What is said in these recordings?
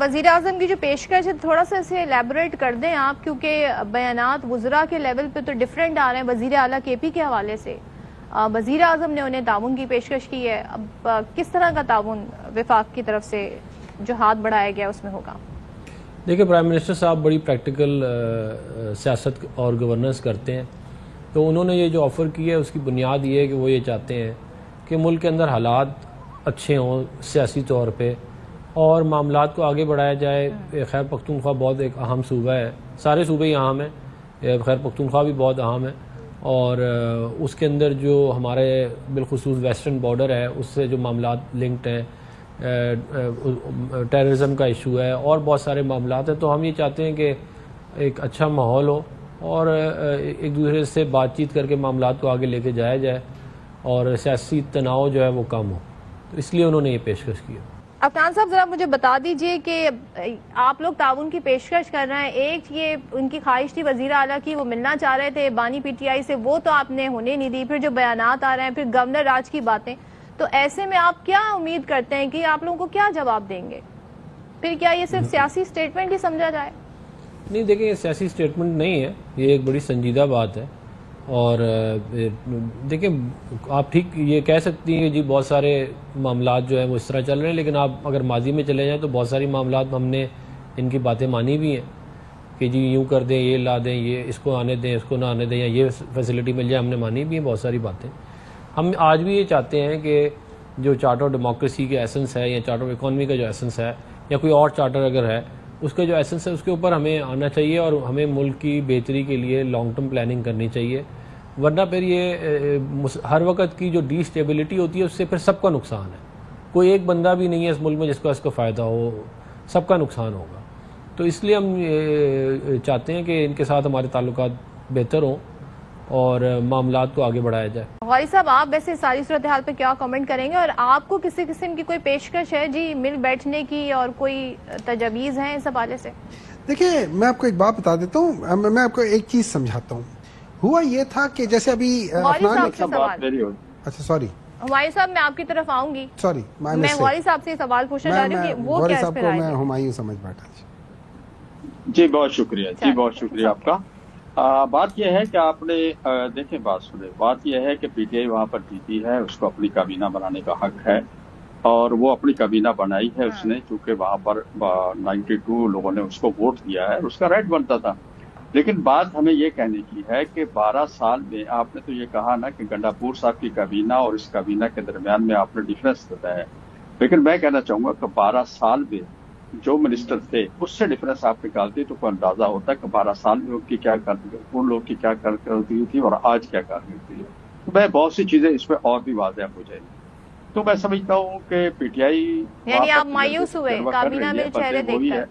وزیر اعظم کی جو پیشکش ہے تھوڑا سا اسے ایلیبوریٹ کر دیں آپ، کیونکہ بیانات وزراء کے لیول پہ تو ڈیفرنٹ آ رہے ہیں. وزیر اعلیٰ کے پی کے حوالے سے وزیر اعظم نے انہیں تعاون کی پیشکش کی ہے. اب کس طرح کا تعاون وفاق کی طرف سے جو ہاتھ بڑھایا گیا اس میں ہوگا؟ دیکھیں، پرائم منسٹر صاحب بڑی پریکٹیکل سیاست اور گورننس کرتے ہیں، تو انہوں نے یہ جو آفر کی ہے اس کی بنیاد یہ ہے کہ وہ یہ چاہتے ہیں کہ ملک کے اندر حالات اچھے ہوں سیاسی طور پہ اور معاملات کو آگے بڑھایا جائے. خیبر پختونخوا بہت ایک اہم صوبہ ہے، سارے صوبے ہی اہم ہیں، خیبر پختونخوا بھی بہت اہم ہے، اور اس کے اندر جو ہمارے بالخصوص ویسٹرن بارڈر ہے اس سے جو معاملات لنکڈ ہیں، ٹیررزم کا ایشو ہے اور بہت سارے معاملات ہیں. تو ہم یہ چاہتے ہیں کہ ایک اچھا ماحول ہو اور ایک دوسرے سے بات چیت کر کے معاملات کو آگے لے کے جایا جائے اور سیاسی تناؤ جو ہے وہ کم ہو. تو اس لیے انہوں نے یہ پیشکش کی. افنان صاحب ذرا مجھے بتا دیجئے کہ آپ لوگ تعاون کی پیشکش کر رہے ہیں، ایک یہ ان کی خواہش تھی وزیر اعلیٰ کی، وہ ملنا چاہ رہے تھے بانی پی ٹی آئی سے، وہ تو آپ نے ہونے نہیں دی. پھر جو بیانات آ رہے ہیں، پھر گورنر راج کی باتیں، تو ایسے میں آپ کیا امید کرتے ہیں کہ آپ لوگوں کو کیا جواب دیں گے؟ پھر کیا یہ صرف سیاسی سٹیٹمنٹ ہی سمجھا جائے؟ نہیں، دیکھیں یہ سیاسی سٹیٹمنٹ نہیں ہے، یہ ایک بڑی سنجیدہ بات ہے. اور دیکھیں آپ ٹھیک یہ کہہ سکتی ہیں کہ جی بہت سارے معاملات جو ہیں وہ اس طرح چل رہے ہیں، لیکن آپ اگر ماضی میں چلے جائیں تو بہت ساری معاملات ہم نے ان کی باتیں مانی بھی ہیں کہ جی یوں کر دیں، یہ لا دیں، یہ اس کو آنے دیں، اس کو نہ آنے دیں، یا یہ فیسلٹی مل جائے، ہم نے مانی بھی ہیں بہت ساری باتیں. ہم آج بھی یہ چاہتے ہیں کہ جو چارٹر ڈیموکریسی کے ایسنس ہے یا چارٹر اکانومی کا جو ایسنس ہے یا کوئی اور چارٹر اگر ہے اس کا جو ایسنس ہے اس کے اوپر ہمیں آنا چاہیے اور ہمیں ملک کی بہتری کے لیے لانگ ٹرم پلاننگ کرنی چاہیے. ورنہ پھر یہ ہر وقت کی جو ڈی اسٹیبلٹی ہوتی ہے اس سے پھر سب کا نقصان ہے. کوئی ایک بندہ بھی نہیں ہے اس ملک میں جس کو اس کا فائدہ ہو، سب کا نقصان ہوگا. تو اس لیے ہم چاہتے ہیں کہ ان کے ساتھ ہمارے تعلقات بہتر ہوں اور معاملات کو آگے بڑھایا جائے. غوری صاحب آپ ویسے ساری صورتحال پہ کیا کامنٹ کریں گے، اور آپ کو کسی قسم کی کوئی پیشکش ہے جی مل بیٹھنے کی اور کوئی تجاویز ہیں اس حوالے سے؟ دیکھیں میں آپ کو ایک بات بتا دیتا ہوں، میں آپ کو ایک چیز سمجھاتا ہوں. ہوا یہ تھا کہ جیسے ابھی اچھا سوری ہمایوں صاحب میں آپ کی طرف آؤں گی. سوری میں غوری صاحب سے سوال پوچھنا چاہ رہی ہوں کہ وہ کیا اس پہ رائے دیں؟ میں ہمایوں سمجھ بیٹھا. جی بہت شکریہ، جی بہت شکریہ آپ کا. بات یہ ہے کہ آپ نے دیکھیں بات سنیں، بات یہ ہے کہ پی ٹی آئی وہاں پر جیتی ہے، اس کو اپنی کابینہ بنانے کا حق ہے اور وہ اپنی کابینہ بنائی ہے اس نے، چونکہ وہاں پر 92 لوگوں نے اس کو ووٹ دیا ہے، اس کا رائٹ بنتا تھا. لیکن بات ہمیں یہ کہنے کی ہے کہ 12 سال میں آپ نے تو یہ کہا نا کہ گنڈاپور صاحب کی کابینہ اور اس کابینہ کے درمیان میں آپ نے ڈفرینس بتایا ہے، لیکن میں کہنا چاہوں گا کہ 12 سال میں جو منسٹر تھے اس سے ڈفرینس آپ نکالتے تو کوئی اندازہ ہوتا کہ 12 سال میں ان کی کیا ان لوگ کی کیا کارکردگی تھی اور آج کیا کارکردگی ہے. تو میں بہت سی چیزیں اس پہ اور بھی واضح ہو جائیں گی. تو میں سمجھتا ہوں کہ پی ٹی آئی یعنی آپ مایوس ہوئے کابینہ میں چہرے دیکھ کر؟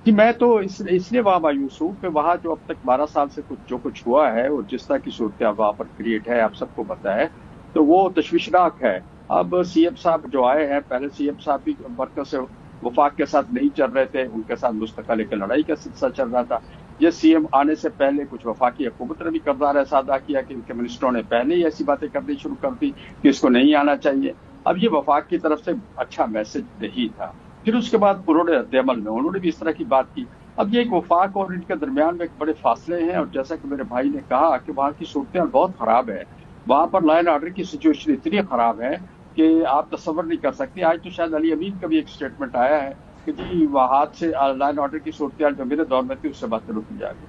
جی میں تو اس لیے وہاں مایوس ہوں کہ وہاں جو اب تک 12 سال سے جو کچھ ہوا ہے اور جس طرح کی صورتحال وہاں پر کریٹ ہے آپ سب کو پتا ہے، تو وہ تشویشناک ہے. اب سی ایم صاحب جو آئے ہیں، پہلے سی ایم صاحب بھی مرکز سے وفاق کے ساتھ نہیں چل رہے تھے، ان کے ساتھ مستقل ایک لڑائی کا سلسلہ چل رہا تھا. یہ سی ایم آنے سے پہلے کچھ وفاقی حکومت نے بھی کردار ایسا ادا کیا کہ ان کے منسٹروں نے پہلے ہی ایسی باتیں کرنی شروع کر دی کہ اس کو نہیں آنا چاہیے. اب یہ وفاق کی طرف سے اچھا میسج نہیں تھا. پھر اس کے بعد انہوں نے رد عمل میں انہوں نے بھی اس طرح کی بات کی. اب یہ ایک وفاق اور ان کے درمیان میں ایک بڑے فاصلے ہیں، اور جیسا کہ میرے بھائی نے کہا کہ وہاں کی صورتحال بہت خراب ہے. وہاں پر لا اینڈ آرڈر کی سچویشن اتنی خراب ہے کہ آپ تصور نہیں کر سکتے. آج تو شاید علی امین کا بھی ایک اسٹیٹمنٹ آیا ہے کہ جی وہاں سے لا اینڈ آرڈر کی صورتحال جو میرے دور میں تھی اس سے بہتر ہوتی جا رہی.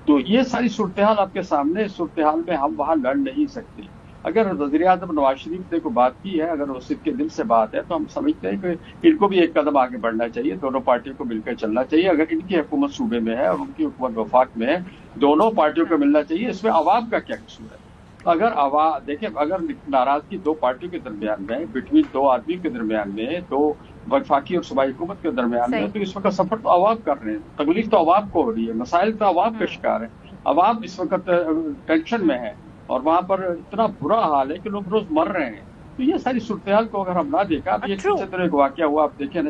تو یہ ساری صورتحال آپ کے سامنے، اس صورتحال میں ہم وہاں لڑ نہیں سکتے. اگر وزیر اعظم نواز شریف نے کوئی بات کی ہے، اگر اس کے دل سے بات ہے، تو ہم سمجھتے ہیں کہ ان کو بھی ایک قدم آگے بڑھنا چاہیے، دونوں پارٹیوں کو مل کر چلنا چاہیے. اگر ان کی حکومت صوبے میں ہے اور ان کی حکومت وفاق میں ہے، دونوں پارٹیوں کو ملنا چاہیے. اس میں عوام کا کیا قصور ہے؟ اگر دیکھیں اگر ناراضگی دو پارٹیوں کے درمیان میں، بٹوین دو آدمی کے درمیان میں، دو وفاقی اور صوبائی حکومت کے درمیان میں، تو اس وقت سفر تو عوام کر رہے ہیں، تکلیف تو عوام کو ہو رہی ہے، مسائل تو عوام کا شکار ہے. عوام اس وقت ٹینشن میں ہے اور وہاں پر اتنا برا حال ہے کہ لوگ روز مر رہے ہیں. تو یہ ساری صورتحال کو اگر ہم نہ دیکھا، اب یہ ایک واقعہ ہوا، آپ دیکھیں نا،